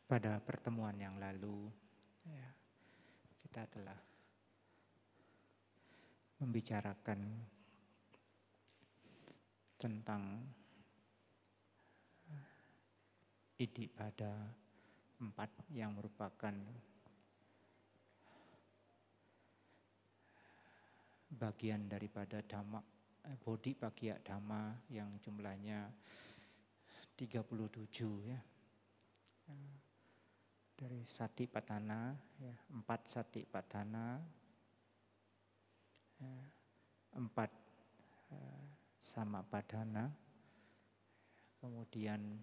Pada pertemuan yang lalu, ya, kita telah membicarakan tentang Iddhipada 4 yang merupakan bagian daripada Dhamma, Bodhipaggiya Dhamma yang jumlahnya 37 ya. Dari Satipatthana, ya, 4 Satipatthana, 4 Samapadhana, kemudian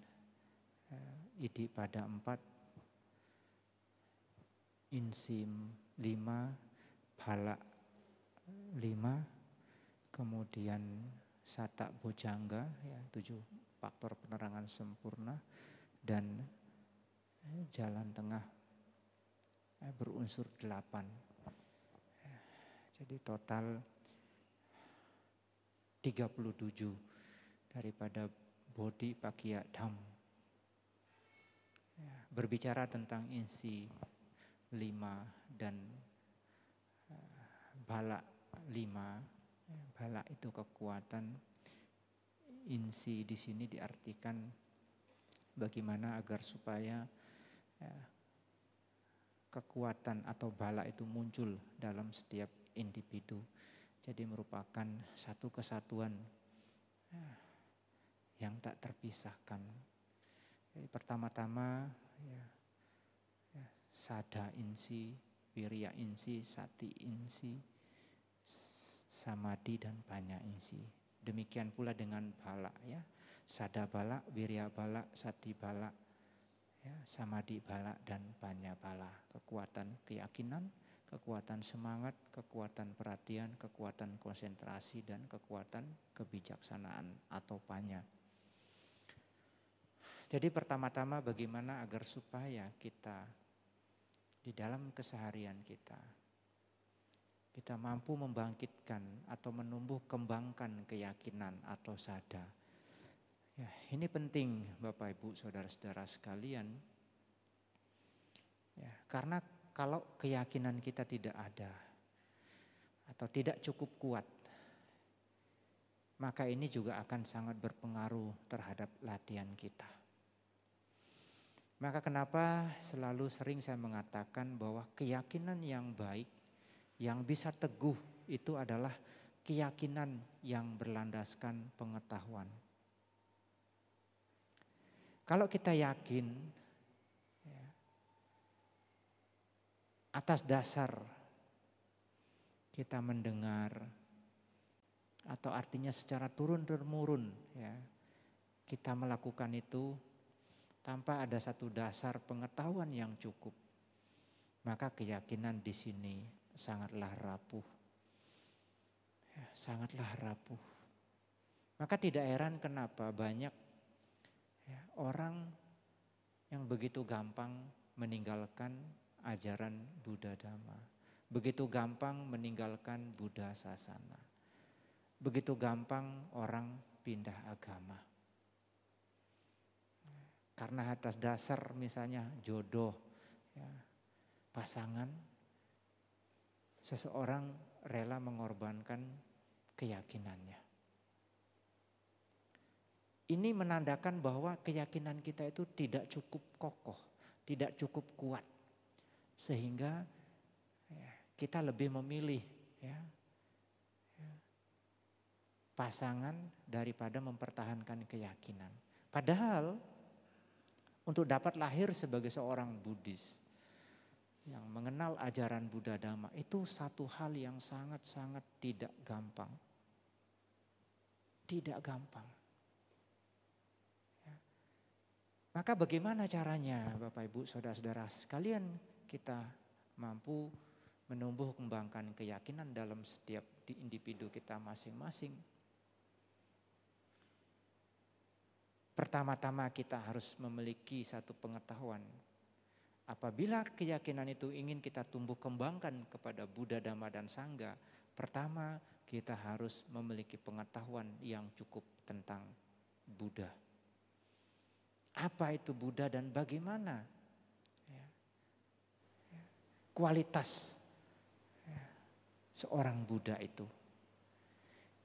Iddhipada 4, Insim 5, Bala 5, kemudian Satta Bojjhanga, ya, 7 faktor penerangan sempurna, dan jalan tengah berunsur 8. Jadi total 37 daripada Bodhipaggiya Dhamma. Ya, berbicara tentang insi 5 dan bala 5. Bala itu kekuatan. Insi di sini diartikan bagaimana agar supaya kekuatan atau bala itu muncul dalam setiap individu. Jadi merupakan satu kesatuan yang tak terpisahkan. Jadi pertama-tama sada insi, wirya insi, sati insi, samadhi dan panya insi. Demikian pula dengan bala, ya. Sada bala, wirya bala, sati bala, ya, samadhi bala dan panya bala. Kekuatan keyakinan, kekuatan semangat, kekuatan perhatian, kekuatan konsentrasi, dan kekuatan kebijaksanaan atau panya. Jadi pertama-tama bagaimana agar supaya kita di dalam keseharian kita mampu membangkitkan atau menumbuh kembangkan keyakinan atau sada. Ya, ini penting Bapak Ibu saudara-saudara sekalian. Ya, karena kalau keyakinan kita tidak ada atau tidak cukup kuat, maka ini juga akan sangat berpengaruh terhadap latihan kita. Maka kenapa selalu sering saya mengatakan bahwa keyakinan yang baik, yang bisa teguh itu adalah keyakinan yang berlandaskan pengetahuan. Kalau kita yakin ya, atas dasar kita mendengar atau artinya secara turun-temurun ya, kita melakukan itu tanpa ada satu dasar pengetahuan yang cukup, maka keyakinan di sini sangatlah rapuh. Ya, sangatlah rapuh. Maka tidak heran kenapa banyak ya, orang yang begitu gampang meninggalkan ajaran Buddha Dhamma. Begitu gampang meninggalkan Buddha Sasana. Begitu gampang orang pindah agama. Karena atas dasar misalnya jodoh, ya, pasangan, seseorang rela mengorbankan keyakinannya. Ini menandakan bahwa keyakinan kita itu tidak cukup kokoh, tidak cukup kuat. Sehingga ya, kita lebih memilih ya, pasangan daripada mempertahankan keyakinan. Padahal untuk dapat lahir sebagai seorang Buddhis yang mengenal ajaran Buddha Dhamma itu satu hal yang sangat-sangat tidak gampang. Tidak gampang. Ya. Maka bagaimana caranya Bapak Ibu saudara-saudara sekalian kita mampu menumbuh kembangkan keyakinan dalam setiap individu kita masing-masing? Pertama-tama kita harus memiliki satu pengetahuan. Apabila keyakinan itu ingin kita tumbuh kembangkan kepada Buddha, Dhamma, dan Sangha, pertama kita harus memiliki pengetahuan yang cukup tentang Buddha. Apa itu Buddha dan bagaimana kualitas seorang Buddha itu.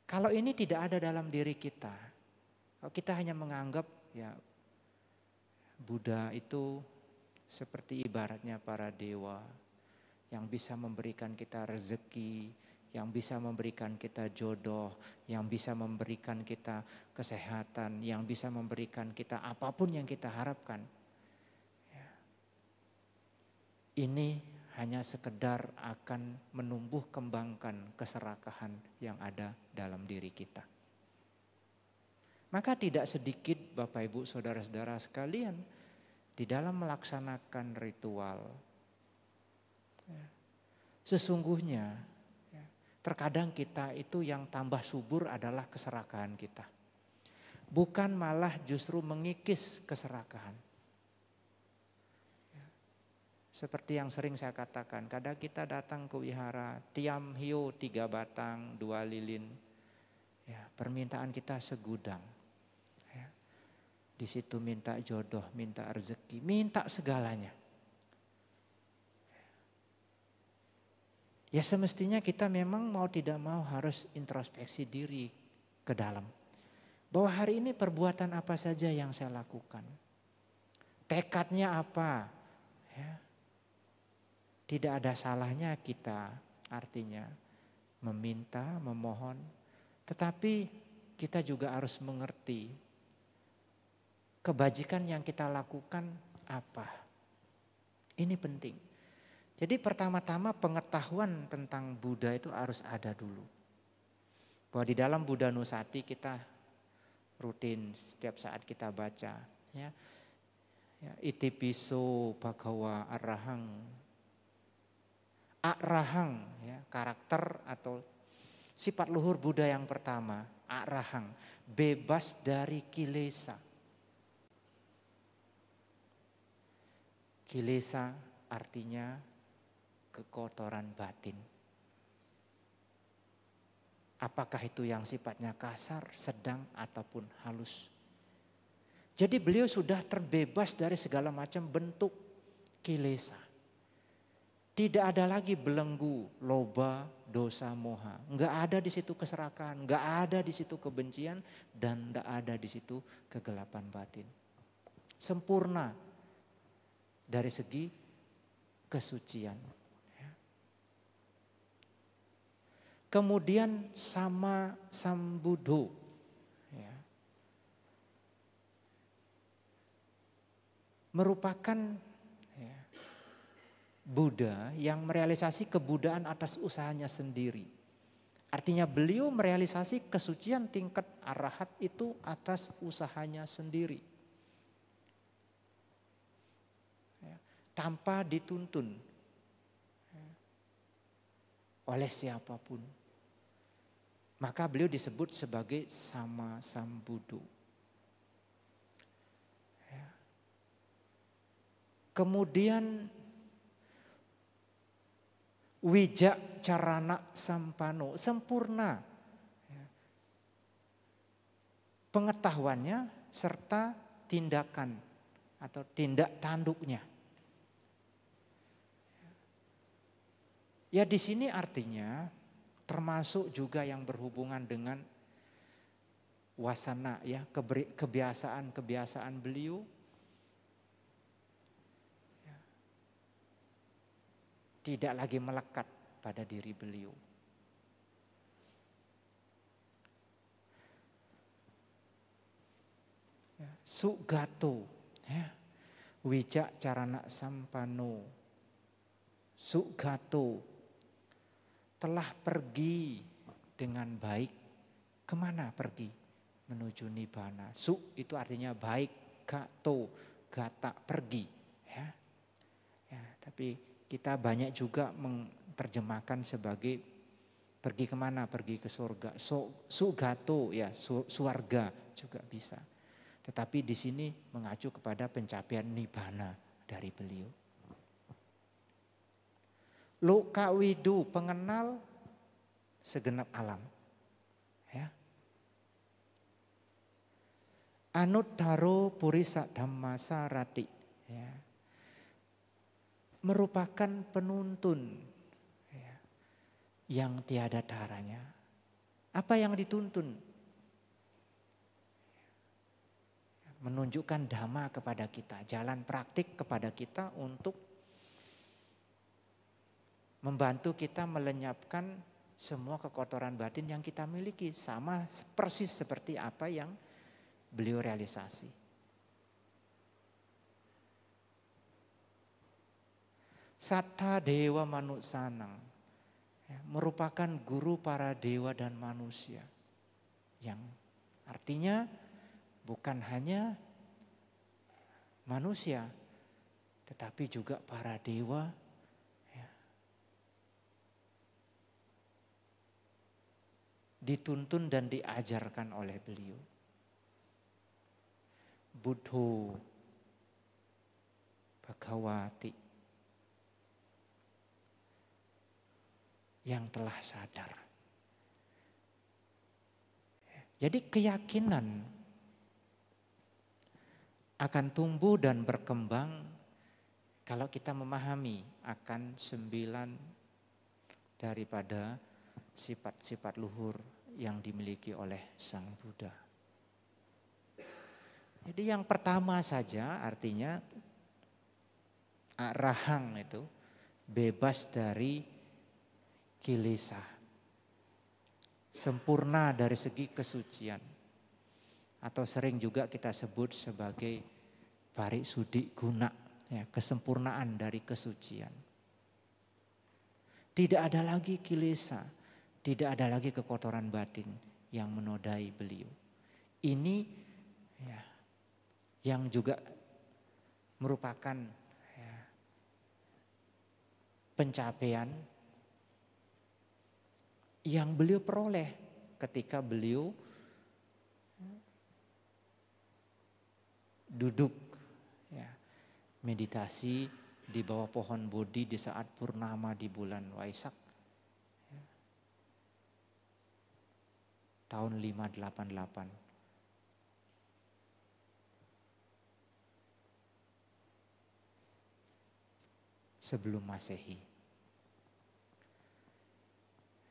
Kalau ini tidak ada dalam diri kita, kalau kita hanya menganggap ya Buddha itu seperti ibaratnya para dewa yang bisa memberikan kita rezeki, yang bisa memberikan kita jodoh, yang bisa memberikan kita kesehatan, yang bisa memberikan kita apapun yang kita harapkan. Ini hanya sekedar akan menumbuh kembangkan keserakahan yang ada dalam diri kita. Maka tidak sedikit Bapak Ibu Saudara-saudara sekalian di dalam melaksanakan ritual. Sesungguhnya terkadang kita itu yang tambah subur adalah keserakahan kita. Bukan malah justru mengikis keserakahan. Seperti yang sering saya katakan, kadang kita datang ke wihara, tiam hio 3 batang, 2 lilin. Ya, permintaan kita segudang. Ya, di situ minta jodoh, minta rezeki, minta segalanya. Ya semestinya kita memang mau tidak mau harus introspeksi diri ke dalam. Bahwa hari ini perbuatan apa saja yang saya lakukan. Tekadnya apa. Ya. Tidak ada salahnya kita artinya meminta, memohon. Tetapi kita juga harus mengerti kebajikan yang kita lakukan apa. Ini penting. Jadi pertama-tama pengetahuan tentang Buddha itu harus ada dulu. Bahwa di dalam Buddha Nusati kita rutin setiap saat kita baca. Ya, iti piso bhagawa arahang. Arahang, ya, karakter atau sifat luhur Buddha yang pertama, arahang, bebas dari kilesa. Kilesa artinya kekotoran batin. Apakah itu yang sifatnya kasar, sedang ataupun halus. Jadi beliau sudah terbebas dari segala macam bentuk kilesa. Tidak ada lagi belenggu, loba, dosa, moha. Enggak ada di situ keserakahan, enggak ada di situ kebencian, dan enggak ada di situ kegelapan batin. Sempurna dari segi kesucian. Kemudian sama sambuddho. Ya. Merupakan Buddha yang merealisasi kebudaan atas usahanya sendiri. Artinya beliau merealisasi kesucian tingkat arahat itu atas usahanya sendiri. Tanpa dituntun oleh siapapun. Maka beliau disebut sebagai sama sambuddho. Kemudian wijak carana sampano, sempurna pengetahuannya serta tindakan atau tindak tanduknya. Ya di sini artinya termasuk juga yang berhubungan dengan wasana, ya, kebiasaan beliau. Tidak lagi melekat pada diri beliau. Sugato, ya. Wijak carana sampano. Sugato telah pergi dengan baik. Kemana pergi? Menuju nibbana. Su itu artinya baik, gato, gata, pergi. Ya, tapi kita banyak juga menerjemahkan sebagai pergi kemana? Pergi ke surga. Sugato, ya, surga juga bisa. Tetapi di sini mengacu kepada pencapaian nibbana dari beliau. Lokawidu, pengenal segenap alam. Ya. Anuttaro purisa dhammasarati. Ya. merupakan penuntun ya, yang tiada taranya. Apa yang dituntun? Menunjukkan dhamma kepada kita, jalan praktik kepada kita untuk membantu kita melenyapkan semua kekotoran batin yang kita miliki. Sama persis seperti apa yang beliau realisasi. Sattha dewa manuksanang ya, merupakan guru para dewa dan manusia. Yang artinya bukan hanya manusia, tetapi juga para dewa ya, dituntun dan diajarkan oleh beliau. Buddho Bhagawati yang telah sadar. Jadi keyakinan akan tumbuh dan berkembang kalau kita memahami akan 9 daripada sifat-sifat luhur yang dimiliki oleh Sang Buddha. Jadi yang pertama saja artinya arahang itu bebas dari kilesa, sempurna dari segi kesucian, atau sering juga kita sebut sebagai parisuddhi guna, ya, kesempurnaan dari kesucian. Tidak ada lagi kilesa, tidak ada lagi kekotoran batin yang menodai beliau. Ini ya, yang juga merupakan ya, pencapaian yang beliau peroleh ketika beliau duduk ya, meditasi di bawah pohon Bodhi di saat purnama di bulan Waisak ya, tahun 588. Sebelum Masehi.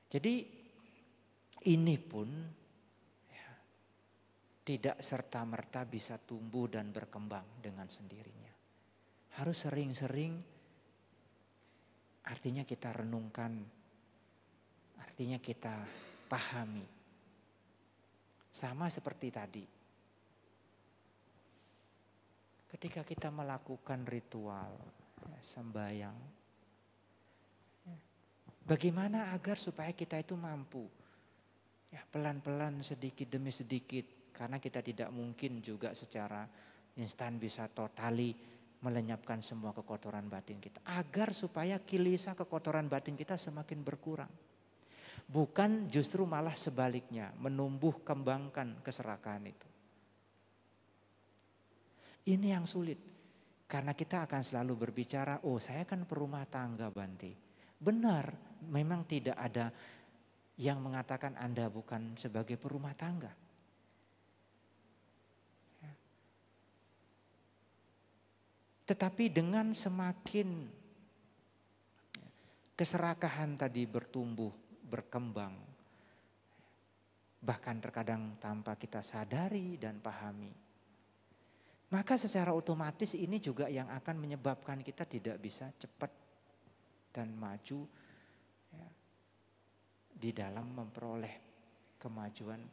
Jadi ini pun ya, tidak serta-merta bisa tumbuh dan berkembang dengan sendirinya. Harus sering-sering, artinya kita renungkan, artinya kita pahami. Sama seperti tadi. Ketika kita melakukan ritual, ya, sembahyang, bagaimana agar supaya kita itu mampu ya, pelan-pelan sedikit demi sedikit, karena kita tidak mungkin juga secara instan bisa totali melenyapkan semua kekotoran batin kita, agar supaya kilesa kekotoran batin kita semakin berkurang. Bukan justru malah sebaliknya, menumbuh kembangkan keserakahan itu. Ini yang sulit, karena kita akan selalu berbicara, oh saya kan perumah tangga Bante. Benar, memang tidak ada yang mengatakan Anda bukan sebagai perumah tangga. Tetapi dengan semakin keserakahan tadi bertumbuh, berkembang, bahkan terkadang tanpa kita sadari dan pahami, maka secara otomatis ini juga yang akan menyebabkan kita tidak bisa cepat dan maju ya, di dalam memperoleh kemajuan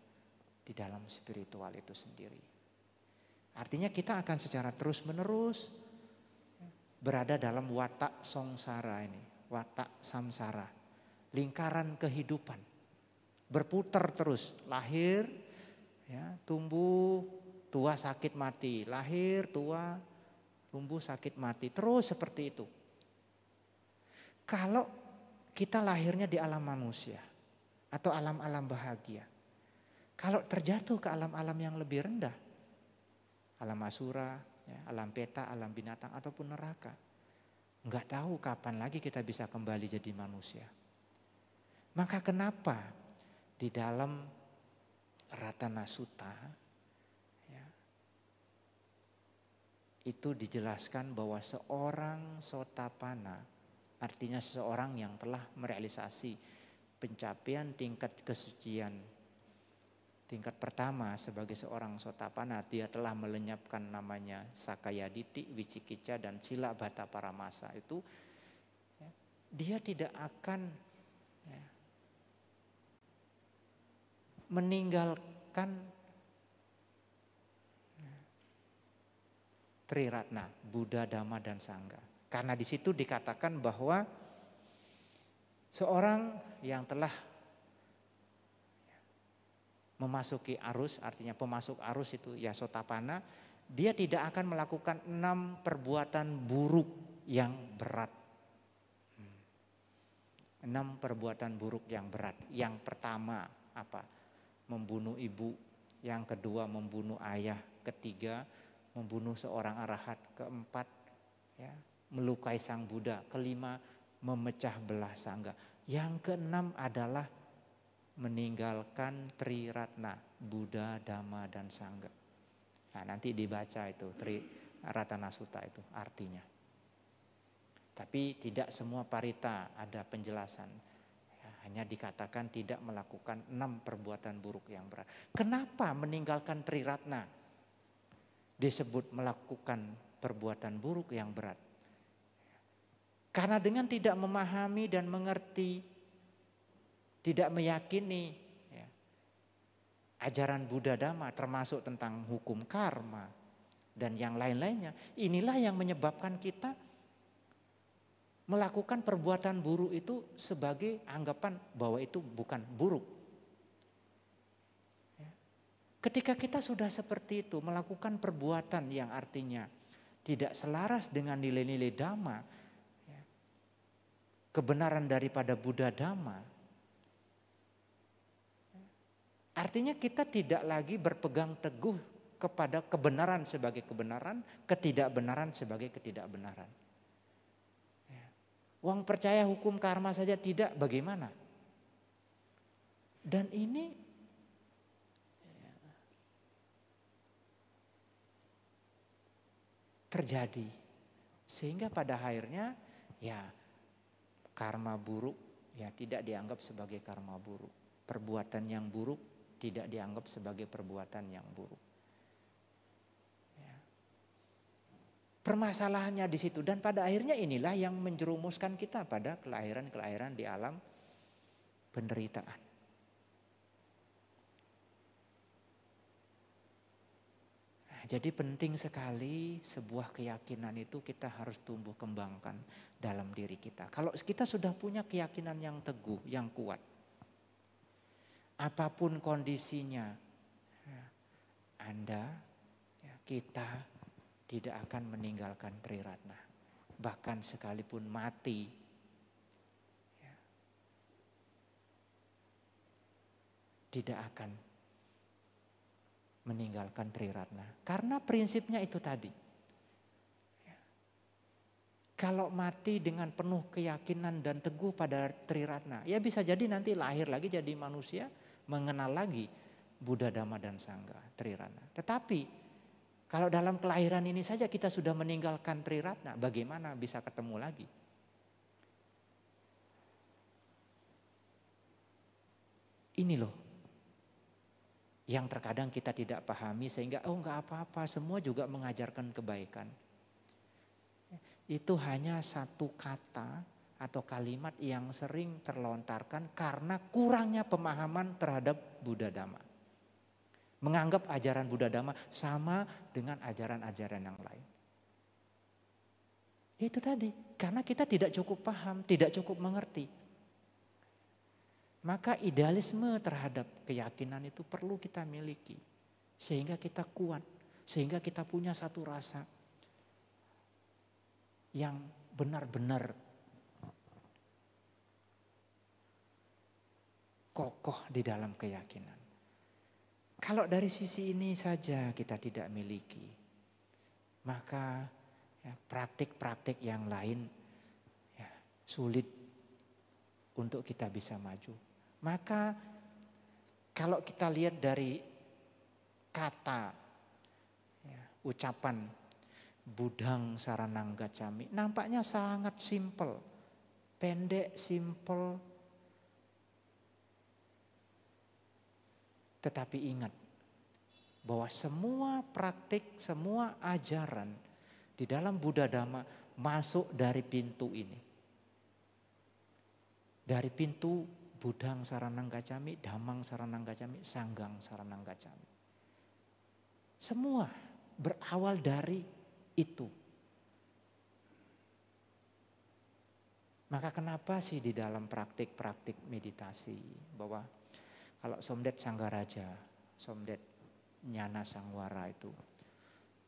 di dalam spiritual itu sendiri. Artinya kita akan secara terus-menerus berada dalam watak samsara ini, watak samsara, lingkaran kehidupan, berputar terus, lahir, ya, tumbuh, tua, sakit, mati, lahir, tua, tumbuh, sakit, mati, terus seperti itu. Kalau kita lahirnya di alam manusia atau alam-alam bahagia, kalau terjatuh ke alam-alam yang lebih rendah, alam asura, ya, alam peta, alam binatang ataupun neraka, nggak tahu kapan lagi kita bisa kembali jadi manusia. Maka kenapa di dalam Ratana Sutta ya, itu dijelaskan bahwa seorang Sotapanna, artinya seseorang yang telah merealisasi pencapaian tingkat kesucian tingkat pertama sebagai seorang Sotapanna, dia telah melenyapkan namanya Sakaya Ditti, Wicikicca dan Sila Bata Paramasa itu, ya, dia tidak akan meninggalkan Triratna, Buddha, Dhamma, dan Sangha. Karena di situ dikatakan bahwa seorang yang telah memasuki arus, artinya pemasuk arus itu ya Sotapanna, dia tidak akan melakukan 6 perbuatan buruk yang berat. 6 perbuatan buruk yang berat. Yang pertama apa? Membunuh ibu. Yang kedua membunuh ayah. Ketiga membunuh seorang arahat. Keempat ya, melukai sang Buddha. Kelima memecah belah sangga. Yang keenam adalah meninggalkan Triratna, Buddha, Dhamma, dan Sangha. Nah, nanti dibaca itu Triratna Sutta itu artinya. Tapi tidak semua parita ada penjelasan. Ya, hanya dikatakan tidak melakukan 6 perbuatan buruk yang berat. Kenapa meninggalkan Triratna disebut melakukan perbuatan buruk yang berat? Karena dengan tidak memahami dan mengerti, tidak meyakini ya, ajaran Buddha Dhamma termasuk tentang hukum karma dan yang lain-lainnya, inilah yang menyebabkan kita melakukan perbuatan buruk itu sebagai anggapan bahwa itu bukan buruk. Ketika kita sudah seperti itu melakukan perbuatan yang artinya tidak selaras dengan nilai-nilai Dhamma, ya, kebenaran daripada Buddha Dhamma, artinya kita tidak lagi berpegang teguh kepada kebenaran sebagai kebenaran, ketidakbenaran sebagai ketidakbenaran. Ya. Wong percaya hukum karma saja tidak, bagaimana? Dan ini terjadi sehingga pada akhirnya ya karma buruk ya tidak dianggap sebagai karma buruk, perbuatan yang buruk tidak dianggap sebagai perbuatan yang buruk. Ya. Permasalahannya di situ dan pada akhirnya inilah yang menjerumuskan kita pada kelahiran-kelahiran di alam penderitaan. Jadi penting sekali sebuah keyakinan itu kita harus tumbuh kembangkan dalam diri kita. Kalau kita sudah punya keyakinan yang teguh, yang kuat, apapun kondisinya, Anda, kita tidak akan meninggalkan Triratna. Bahkan sekalipun mati, tidak akan meninggalkan Triratna. Karena prinsipnya itu tadi. Kalau mati dengan penuh keyakinan dan teguh pada Triratna, ya bisa jadi nanti lahir lagi jadi manusia, mengenal lagi Buddha, Dhamma, dan Sangha, Triratna. Tetapi kalau dalam kelahiran ini saja kita sudah meninggalkan Triratna, bagaimana bisa ketemu lagi? Ini loh yang terkadang kita tidak pahami sehingga enggak apa-apa, semua juga mengajarkan kebaikan. Itu hanya satu kata atau kalimat yang sering terlontarkan karena kurangnya pemahaman terhadap Buddha Dhamma. Menganggap ajaran Buddha Dhamma sama dengan ajaran-ajaran yang lain. Itu tadi, karena kita tidak cukup paham, tidak cukup mengerti. Maka idealisme terhadap keyakinan itu perlu kita miliki. Sehingga kita kuat, sehingga kita punya satu rasa yang benar-benar kokoh di dalam keyakinan. Kalau dari sisi ini saja kita tidak miliki, maka praktik-praktik yang lain sulit untuk kita bisa maju. Maka kalau kita lihat dari kata, ucapan Budang Saranang Gacchami. Nampaknya sangat simpel, pendek, simpel. Tetapi ingat bahwa semua praktik, semua ajaran di dalam Buddha Dhamma masuk dari pintu ini. Dari pintu Budang Saranang Gacchami, Dhammang Saranang Gacchami, Sanggang Saranang Gacchami. Semua berawal dari itu. Maka kenapa sih di dalam praktik-praktik meditasi bahwa kalau Somdet Sanggaraja, Somdet Nyana Sangwara itu,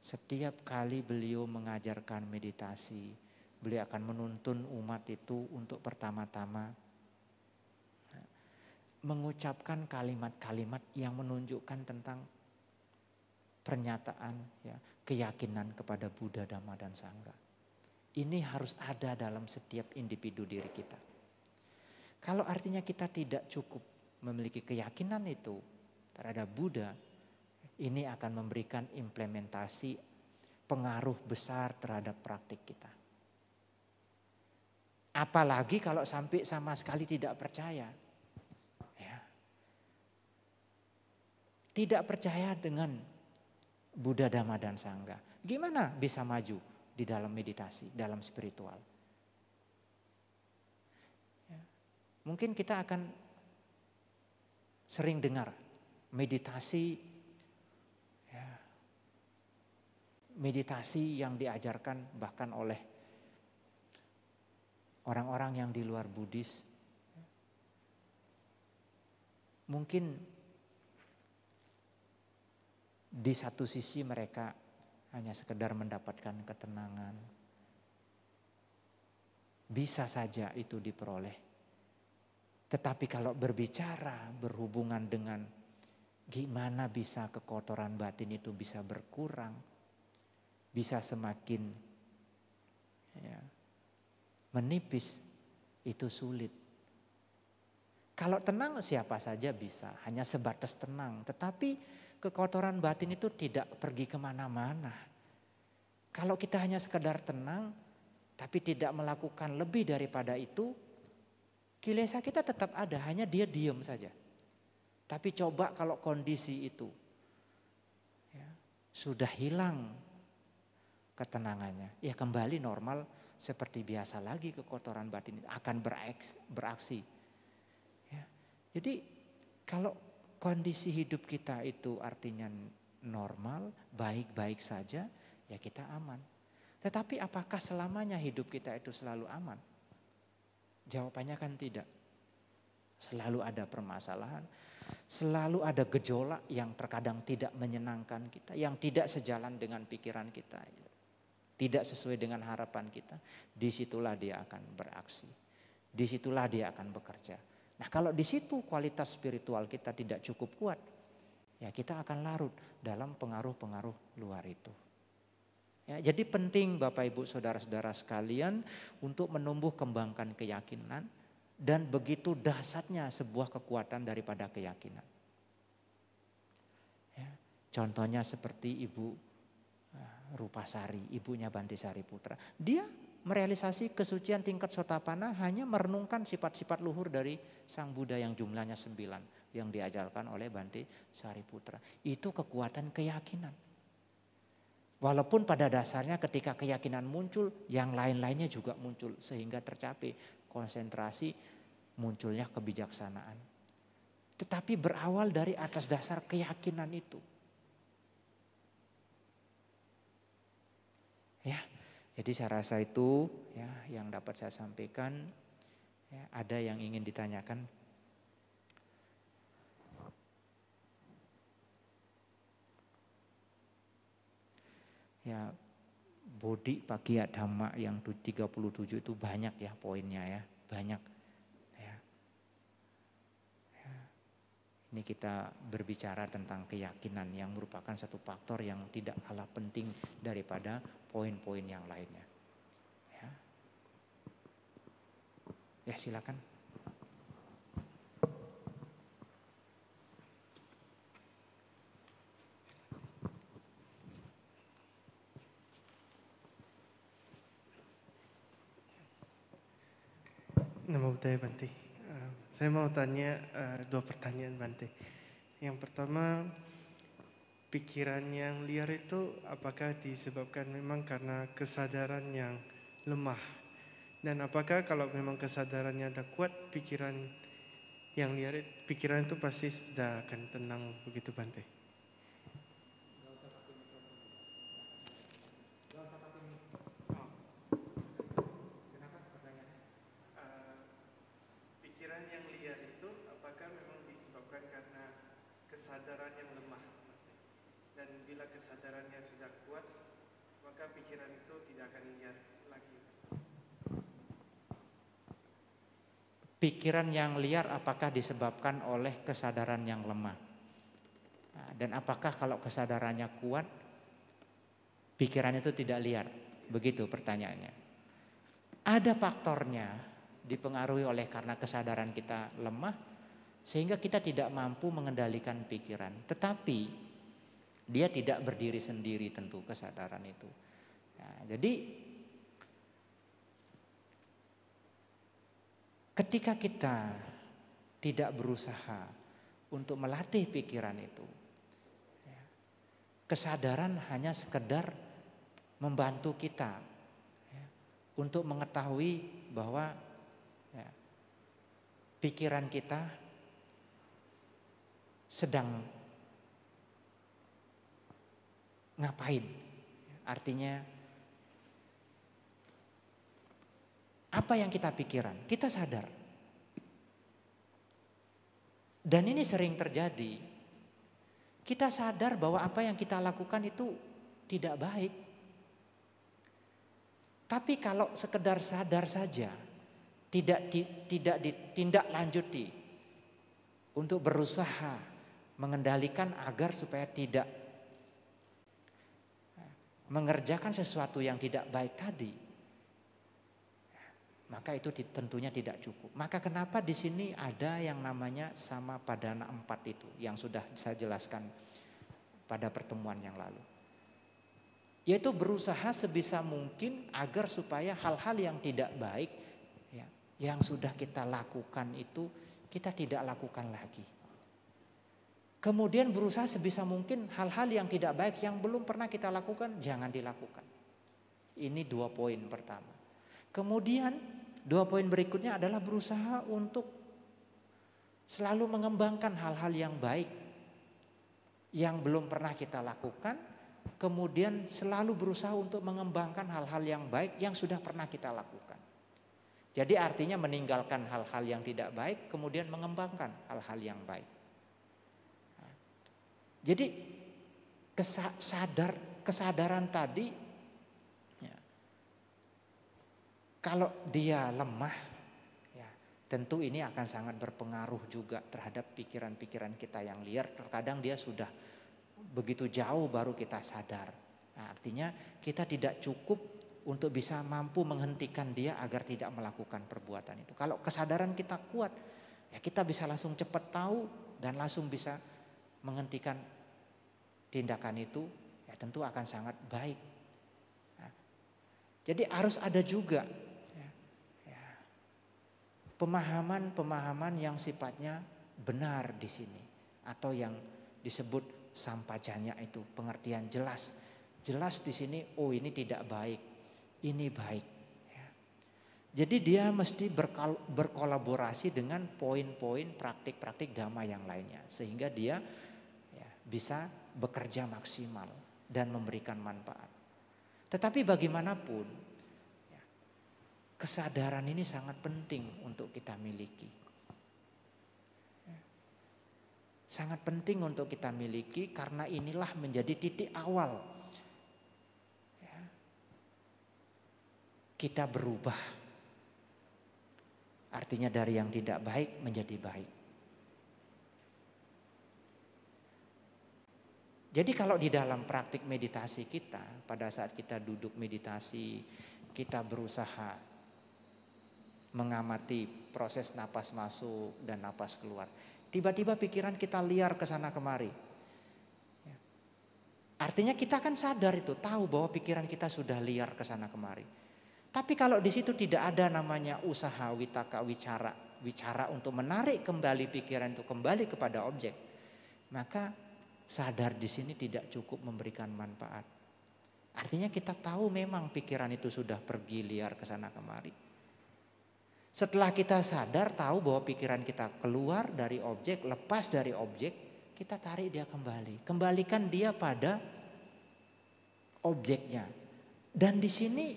setiap kali beliau mengajarkan meditasi, beliau akan menuntun umat itu untuk pertama-tama mengucapkan kalimat-kalimat yang menunjukkan tentang pernyataan ya, keyakinan kepada Buddha, Dhamma, dan Sangha. Ini harus ada dalam setiap individu diri kita. Kalau artinya kita tidak cukup memiliki keyakinan itu terhadap Buddha, ini akan memberikan implementasi pengaruh besar terhadap praktik kita. Apalagi kalau sampai sama sekali tidak percaya. Ya. Tidak percaya dengan Buddha, Dhamma, dan Sangha. Gimana bisa maju di dalam meditasi, dalam spiritual? Ya. Mungkin kita akan sering dengar meditasi, ya, meditasi yang diajarkan bahkan oleh orang-orang yang di luar Buddhis. Mungkin di satu sisi mereka hanya sekedar mendapatkan ketenangan. Bisa saja itu diperoleh. Tetapi kalau berbicara berhubungan dengan gimana bisa kekotoran batin itu bisa berkurang, bisa semakin ya, menipis, itu sulit. Kalau tenang siapa saja bisa, hanya sebatas tenang. Tetapi kekotoran batin itu tidak pergi kemana-mana. Kalau kita hanya sekedar tenang, tapi tidak melakukan lebih daripada itu, kilesa kita tetap ada, hanya dia diam saja. Tapi coba kalau kondisi itu ya, sudah hilang ketenangannya, ya kembali normal seperti biasa lagi kekotoran batin akan beraksi. Ya. Jadi kalau kondisi hidup kita itu artinya normal, baik-baik saja, ya kita aman. Tetapi apakah selamanya hidup kita itu selalu aman? Jawabannya kan tidak. Selalu ada permasalahan, selalu ada gejolak yang terkadang tidak menyenangkan kita, yang tidak sejalan dengan pikiran kita, tidak sesuai dengan harapan kita. Disitulah dia akan beraksi, disitulah dia akan bekerja. Nah kalau di situ kualitas spiritual kita tidak cukup kuat, ya kita akan larut dalam pengaruh-pengaruh luar itu. Ya, jadi penting Bapak Ibu Saudara-saudara sekalian untuk menumbuh kembangkan keyakinan dan begitu dahsyatnya sebuah kekuatan daripada keyakinan. Ya, contohnya seperti Ibu Rupasari, ibunya Bante Sariputra. Dia merealisasi kesucian tingkat Sotapanna hanya merenungkan sifat-sifat luhur dari Sang Buddha yang jumlahnya 9 yang diajarkan oleh Bante Sariputra. Itu kekuatan keyakinan. Walaupun pada dasarnya ketika keyakinan muncul, yang lain-lainnya juga muncul sehingga tercapai konsentrasi, munculnya kebijaksanaan. Tetapi berawal dari atas dasar keyakinan itu. Ya, jadi saya rasa itu ya yang dapat saya sampaikan. Ya, ada yang ingin ditanyakan? Ya, Bodhi Pakya Dhamma yang 37 itu banyak ya poinnya ya, banyak. Ya. Ya. Ini kita berbicara tentang keyakinan yang merupakan satu faktor yang tidak kalah penting daripada poin-poin yang lainnya. Ya, ya silakan. Namo Buddhaya Bante. Saya mau tanya 2 pertanyaan Bante. Yang pertama, pikiran yang liar itu apakah disebabkan memang karena kesadaran yang lemah? Dan apakah kalau memang kesadarannya ada kuat, pikiran yang liar, pikiran itu pasti sudah akan tenang begitu Bante? Pikiran yang liar itu apakah memang disebabkan karena kesadaran yang lemah? Dan bila kesadarannya sudah kuat, maka pikiran itu tidak akan liar lagi. Pikiran yang liar apakah disebabkan oleh kesadaran yang lemah? Nah, dan apakah kalau kesadarannya kuat, pikiran itu tidak liar? Begitu pertanyaannya. Ada faktornya dipengaruhi oleh karena kesadaran kita lemah, sehingga kita tidak mampu mengendalikan pikiran. Tetapi dia tidak berdiri sendiri tentu kesadaran itu. Nah, jadi ketika kita tidak berusaha untuk melatih pikiran itu, kesadaran hanya sekedar membantu kita untuk mengetahui bahwa pikiran kita sedang ngapain. Artinya apa yang kita pikirkan, kita sadar. Dan ini sering terjadi. Kita sadar bahwa apa yang kita lakukan itu tidak baik. Tapi kalau sekedar sadar saja, tidak ditindaklanjuti untuk berusaha mengendalikan agar supaya tidak mengerjakan sesuatu yang tidak baik tadi, maka itu tentunya tidak cukup. Maka kenapa di sini ada yang namanya Samapadana 4 itu yang sudah saya jelaskan pada pertemuan yang lalu. Yaitu berusaha sebisa mungkin agar supaya hal-hal yang tidak baik yang sudah kita lakukan itu kita tidak lakukan lagi. Kemudian berusaha sebisa mungkin hal-hal yang tidak baik yang belum pernah kita lakukan jangan dilakukan. Ini 2 poin pertama. Kemudian 2 poin berikutnya adalah berusaha untuk selalu mengembangkan hal-hal yang baik yang belum pernah kita lakukan. Kemudian selalu berusaha untuk mengembangkan hal-hal yang baik yang sudah pernah kita lakukan. Jadi artinya meninggalkan hal-hal yang tidak baik, kemudian mengembangkan hal-hal yang baik. Jadi kesadaran tadi, kalau dia lemah, tentu ini akan sangat berpengaruh juga terhadap pikiran-pikiran kita yang liar. Terkadang dia sudah begitu jauh baru kita sadar. Nah, artinya kita tidak cukup untuk bisa mampu menghentikan dia agar tidak melakukan perbuatan itu. Kalau kesadaran kita kuat, ya kita bisa langsung cepat tahu dan langsung bisa menghentikan tindakan itu, ya tentu akan sangat baik. Nah, jadi harus ada juga pemahaman-pemahaman yang sifatnya benar di sini, atau yang disebut sampajanya itu, pengertian jelas di sini. Oh, ini tidak baik, ini baik. Jadi dia mesti berkolaborasi dengan poin-poin praktik-praktik dhamma yang lainnya, sehingga dia bisa bekerja maksimal dan memberikan manfaat. Tetapi bagaimanapun, kesadaran ini sangat penting untuk kita miliki. Sangat penting untuk kita miliki karena inilah menjadi titik awal kita berubah. Artinya dari yang tidak baik menjadi baik. Jadi kalau di dalam praktik meditasi kita, pada saat kita duduk meditasi, kita berusaha mengamati proses napas masuk dan napas keluar. Tiba-tiba pikiran kita liar ke sana kemari. Artinya kita kan sadar itu, tahu bahwa pikiran kita sudah liar ke sana kemari. Tapi kalau di situ tidak ada namanya usaha witaka wicara untuk menarik kembali pikiran itu kembali kepada objek, maka sadar di sini tidak cukup memberikan manfaat. Artinya kita tahu memang pikiran itu sudah pergi liar ke sana kemari. Setelah kita sadar tahu bahwa pikiran kita keluar dari objek, lepas dari objek, kita tarik dia kembali. Kembalikan dia pada objeknya. Dan di sini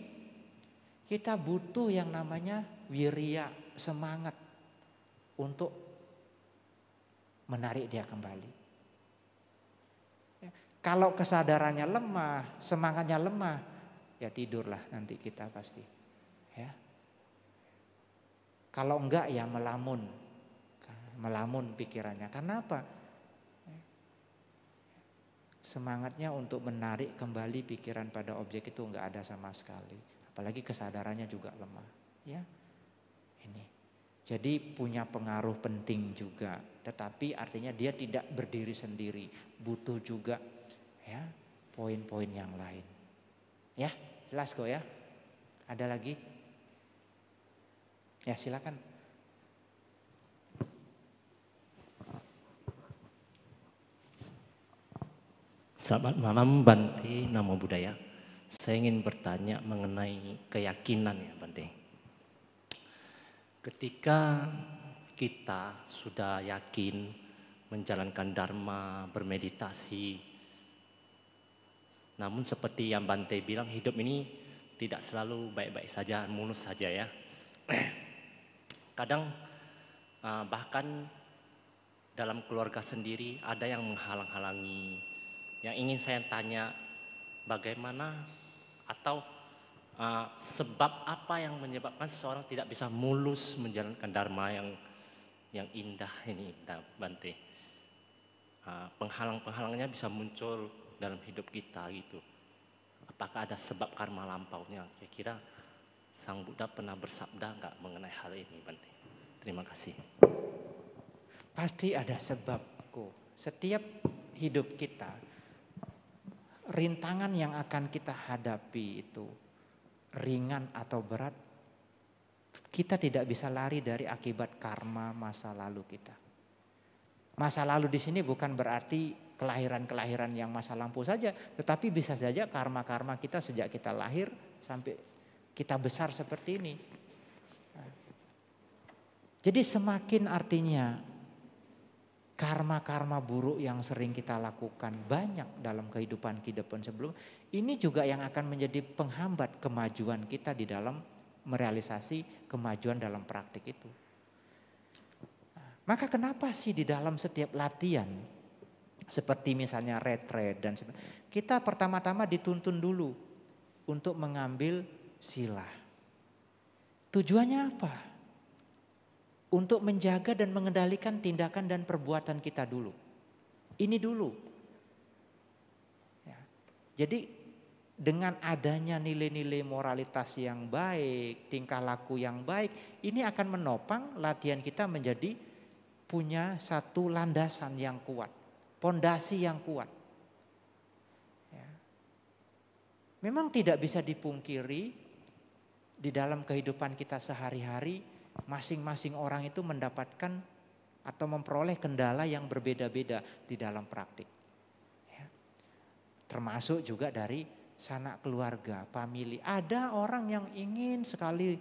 kita butuh yang namanya wirya, semangat untuk menarik dia kembali. Kalau kesadarannya lemah, semangatnya lemah, ya tidurlah nanti kita pasti. Ya. Kalau enggak ya melamun pikirannya. Karena apa? Semangatnya untuk menarik kembali pikiran pada objek itu enggak ada sama sekali. Apalagi kesadarannya juga lemah. Ya, ini. Jadi punya pengaruh penting juga. Tetapi artinya dia tidak berdiri sendiri. Butuh juga ya poin-poin yang lain. Ya, jelas kok ya. Ada lagi? Ya silakan. Selamat malam Bante, Namo Buddhaya. Saya ingin bertanya mengenai keyakinan ya Bante. Ketika kita sudah yakin menjalankan dharma, bermeditasi, namun seperti yang Bante bilang hidup ini tidak selalu baik-baik saja, mulus saja ya. Kadang bahkan dalam keluarga sendiri ada yang menghalang-halangi. Yang ingin saya tanya, bagaimana atau sebab apa yang menyebabkan seseorang tidak bisa mulus menjalankan dharma yang indah ini, Bante? Penghalang-penghalangnya bisa muncul dalam hidup kita gitu. Apakah ada sebab karma lampaunya? Kira-kira Sang Buddha pernah bersabda enggak mengenai hal ini, Bante? Terima kasih. Pasti ada sebabku. Setiap hidup kita, rintangan yang akan kita hadapi itu ringan atau berat, kita tidak bisa lari dari akibat karma masa lalu kita. Masa lalu di sini bukan berarti kelahiran-kelahiran yang masa lampau saja, tetapi bisa saja karma-karma kita sejak kita lahir sampai kita besar seperti ini. Jadi semakin artinya karma-karma buruk yang sering kita lakukan banyak dalam kehidupan sebelum ini juga yang akan menjadi penghambat kemajuan kita di dalam merealisasi kemajuan dalam praktik itu. Maka kenapa sih di dalam setiap latihan seperti misalnya retreat dan kita pertama-tama dituntun dulu untuk mengambil sila. Tujuannya apa? Untuk menjaga dan mengendalikan tindakan dan perbuatan kita dulu. Ini dulu. Ya. Jadi dengan adanya nilai-nilai moralitas yang baik, tingkah laku yang baik, ini akan menopang latihan kita menjadi punya satu landasan yang kuat, pondasi yang kuat. Ya. Memang tidak bisa dipungkiri di dalam kehidupan kita sehari-hari, masing-masing orang itu mendapatkan atau memperoleh kendala yang berbeda-beda di dalam praktik. Ya. Termasuk juga dari sanak keluarga, famili. Ada orang yang ingin sekali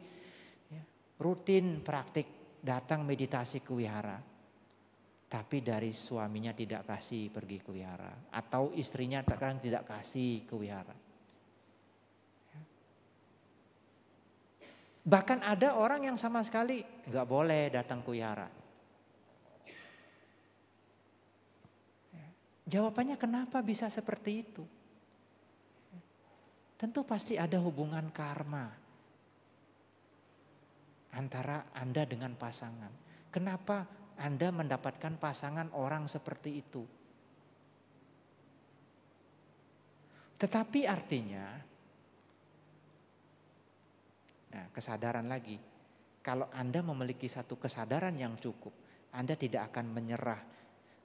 ya, rutin praktik datang meditasi ke wihara. Tapi dari suaminya tidak kasih pergi ke wihara. Atau istrinya kadang tidak kasih ke wihara. Bahkan ada orang yang sama sekali nggak boleh datang ke wihara. Jawabannya kenapa bisa seperti itu? Tentu pasti ada hubungan karma antara Anda dengan pasangan. Kenapa Anda mendapatkan pasangan orang seperti itu? Tetapi artinya, nah, kesadaran lagi. Kalau Anda memiliki satu kesadaran yang cukup, Anda tidak akan menyerah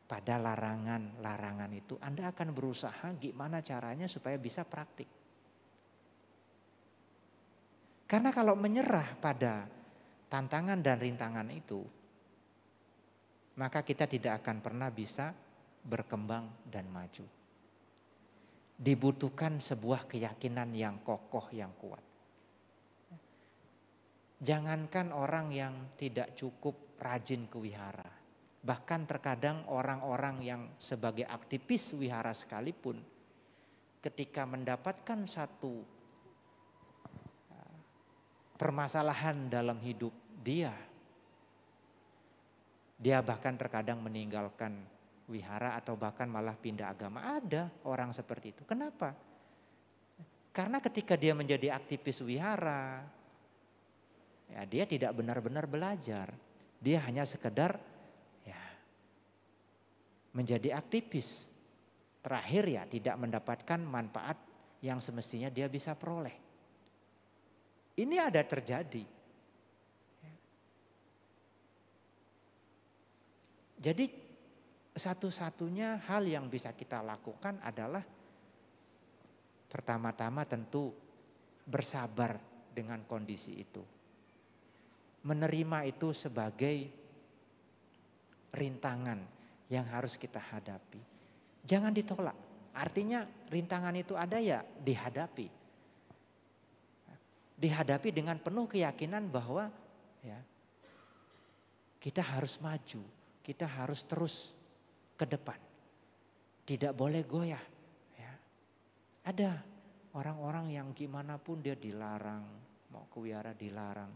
pada larangan-larangan itu. Anda akan berusaha gimana caranya supaya bisa praktik. Karena kalau menyerah pada tantangan dan rintangan itu, maka kita tidak akan pernah bisa berkembang dan maju. Dibutuhkan sebuah keyakinan yang kokoh, yang kuat. Jangankan orang yang tidak cukup rajin ke wihara, bahkan terkadang orang-orang yang sebagai aktivis wihara sekalipun, ketika mendapatkan satu permasalahan dalam hidup dia bahkan terkadang meninggalkan wihara atau bahkan malah pindah agama. Ada orang seperti itu. Kenapa? Karena ketika dia menjadi aktivis wihara, ya dia tidak benar-benar belajar. Dia hanya sekedar ya menjadi aktivis. Terakhir ya tidak mendapatkan manfaat yang semestinya dia bisa peroleh. Ini ada terjadi. Jadi satu-satunya hal yang bisa kita lakukan adalah pertama-tama tentu bersabar dengan kondisi itu. Menerima itu sebagai rintangan yang harus kita hadapi. Jangan ditolak. Artinya rintangan itu ada ya dihadapi. Dihadapi dengan penuh keyakinan bahwa ya kita harus maju, kita harus terus ke depan. Tidak boleh goyah. Ya. Ada orang-orang yang gimana pun dia dilarang, mau ke wihara dilarang.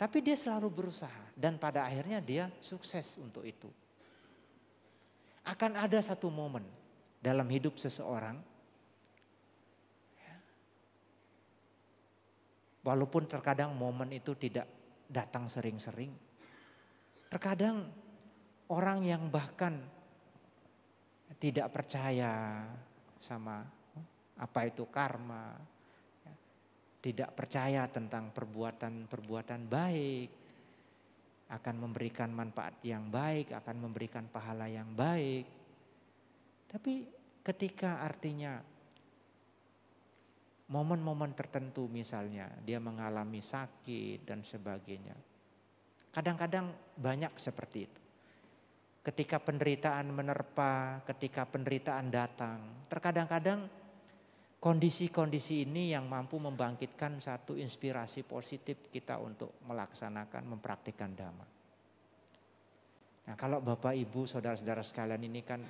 Tapi dia selalu berusaha dan pada akhirnya dia sukses untuk itu. Akan ada satu momen dalam hidup seseorang, walaupun terkadang momen itu tidak datang sering-sering. Terkadang orang yang bahkan tidak percaya sama apa itu karma, tidak percaya tentang perbuatan baik, akan memberikan manfaat yang baik, akan memberikan pahala yang baik. Tapi ketika artinya momen-momen tertentu misalnya dia mengalami sakit dan sebagainya. Kadang-kadang banyak seperti itu. Ketika penderitaan menerpa, ketika penderitaan datang, terkadang-kadang kondisi-kondisi ini yang mampu membangkitkan satu inspirasi positif kita untuk melaksanakan, mempraktikkan Dhamma. Nah, kalau Bapak, Ibu, saudara-saudara sekalian ini kan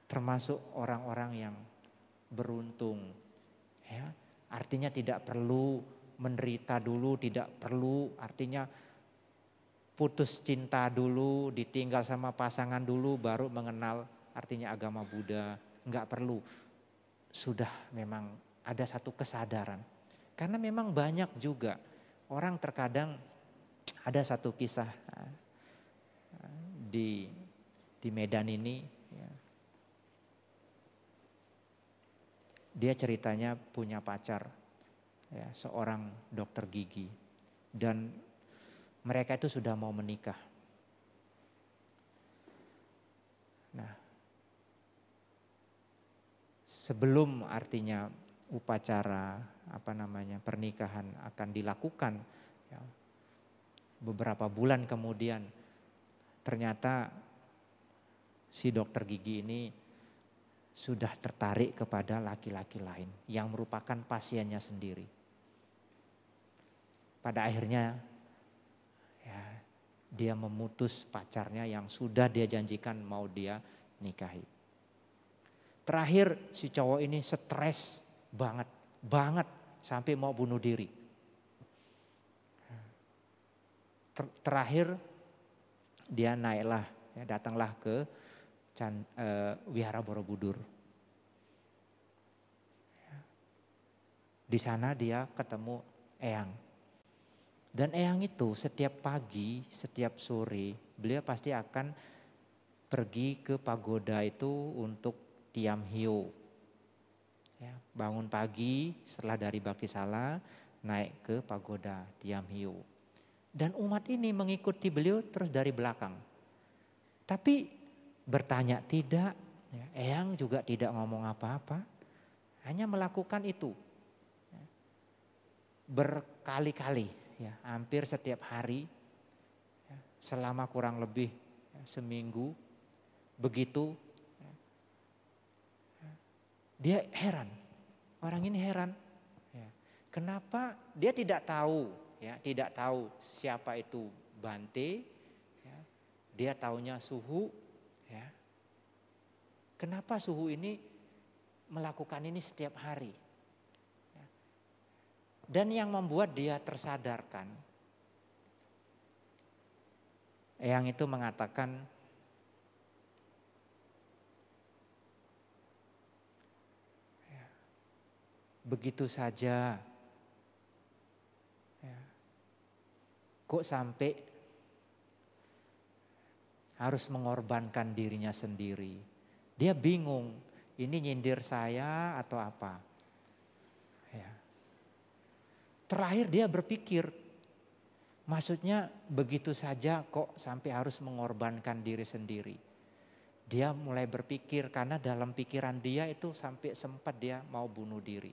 termasuk orang-orang yang beruntung. Ya, artinya tidak perlu menderita dulu, tidak perlu artinya putus cinta dulu, ditinggal sama pasangan dulu baru mengenal artinya agama Buddha. Enggak perlu. Sudah memang ada satu kesadaran. Karena memang banyak juga orang terkadang ada satu kisah di Medan ini. Ya. Dia ceritanya punya pacar, ya, seorang dokter gigi. Dan mereka itu sudah mau menikah. Nah, sebelum artinya upacara pernikahan akan dilakukan, ya, beberapa bulan kemudian ternyata si dokter gigi ini sudah tertarik kepada laki-laki lain yang merupakan pasiennya sendiri. Pada akhirnya ya, dia memutus pacarnya yang sudah dia janjikan mau dia nikahi. Terakhir si cowok ini stres banget sampai mau bunuh diri. Terakhir dia naiklah, ya, datanglah ke Wihara Borobudur. Di sana dia ketemu Eyang. Dan Eyang itu setiap pagi, setiap sore beliau pasti akan pergi ke pagoda itu untuk Tiam Hio. Ya, bangun pagi setelah dari Bhaktisala naik ke pagoda Tiam Hio. Dan umat ini mengikuti beliau terus dari belakang. Tapi bertanya tidak, ya, Eyang juga tidak ngomong apa-apa, hanya melakukan itu. berkali-kali, ya, hampir setiap hari, ya, selama kurang lebih ya, seminggu. Begitu, ya, dia heran, orang ini heran. Ya, kenapa dia tidak tahu, ya, tidak tahu siapa itu Bante, ya, dia taunya suhu, ya. Kenapa suhu ini melakukan ini setiap hari? Ya. Dan yang membuat dia tersadarkan, yang itu mengatakan, ya, begitu saja, ya, kok sampai harus mengorbankan dirinya sendiri. Dia bingung, ini nyindir saya atau apa. Ya. Terakhir dia berpikir, maksudnya begitu saja kok sampai harus mengorbankan diri sendiri. Dia mulai berpikir karena dalam pikiran dia itu sampai sempat dia mau bunuh diri.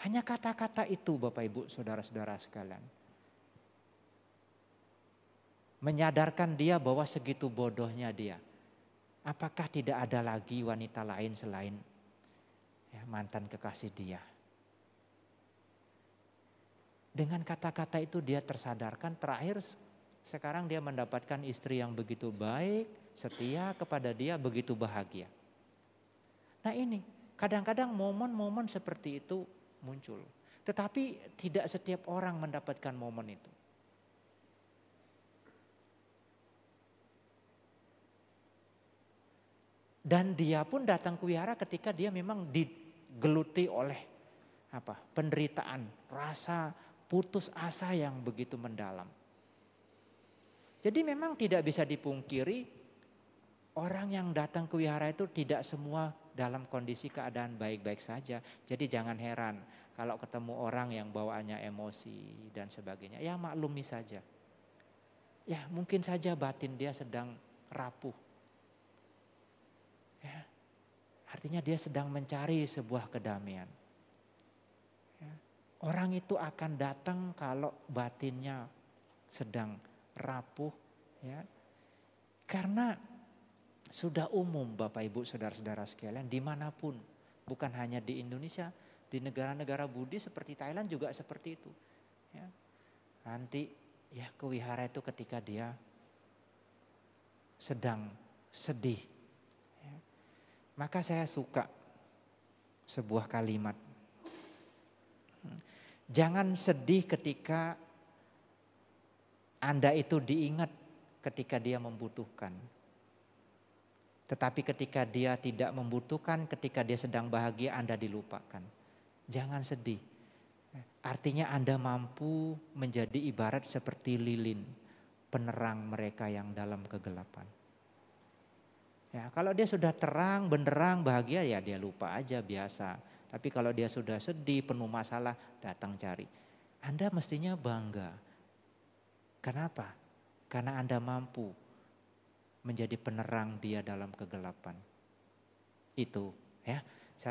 Hanya kata-kata itu Bapak Ibu saudara-saudara sekalian. Menyadarkan dia bahwa segitu bodohnya dia. Apakah tidak ada lagi wanita lain selain ya, mantan kekasih dia? Dengan kata-kata itu dia tersadarkan, terakhir sekarang dia mendapatkan istri yang begitu baik, setia kepada dia, begitu bahagia. Nah ini kadang-kadang momen-momen seperti itu muncul. Tetapi tidak setiap orang mendapatkan momen itu. Dan dia pun datang ke wihara ketika dia memang digeluti oleh penderitaan, rasa putus asa yang begitu mendalam. Jadi memang tidak bisa dipungkiri orang yang datang ke wihara itu tidak semua dalam kondisi keadaan baik-baik saja. Jadi jangan heran kalau ketemu orang yang bawaannya emosi dan sebagainya. Ya maklumi saja. Ya mungkin saja batin dia sedang rapuh. Ya, artinya dia sedang mencari sebuah kedamaian. Ya, orang itu akan datang kalau batinnya sedang rapuh, ya, karena sudah umum Bapak Ibu saudara-saudara sekalian dimanapun, bukan hanya di Indonesia, di negara-negara Buddhis seperti Thailand juga seperti itu. Ya, nanti ya ke wihara itu ketika dia sedang sedih. Maka saya suka sebuah kalimat. Jangan sedih ketika Anda itu diingat ketika dia membutuhkan. Tetapi ketika dia tidak membutuhkan, ketika dia sedang bahagia, Anda dilupakan. Jangan sedih. Artinya Anda mampu menjadi ibarat seperti lilin, penerang mereka yang dalam kegelapan. Ya, kalau dia sudah terang, benderang, bahagia ya dia lupa aja biasa. Tapi kalau dia sudah sedih, penuh masalah, datang cari. Anda mestinya bangga. Kenapa? Karena Anda mampu menjadi penerang dia dalam kegelapan. Itu ya.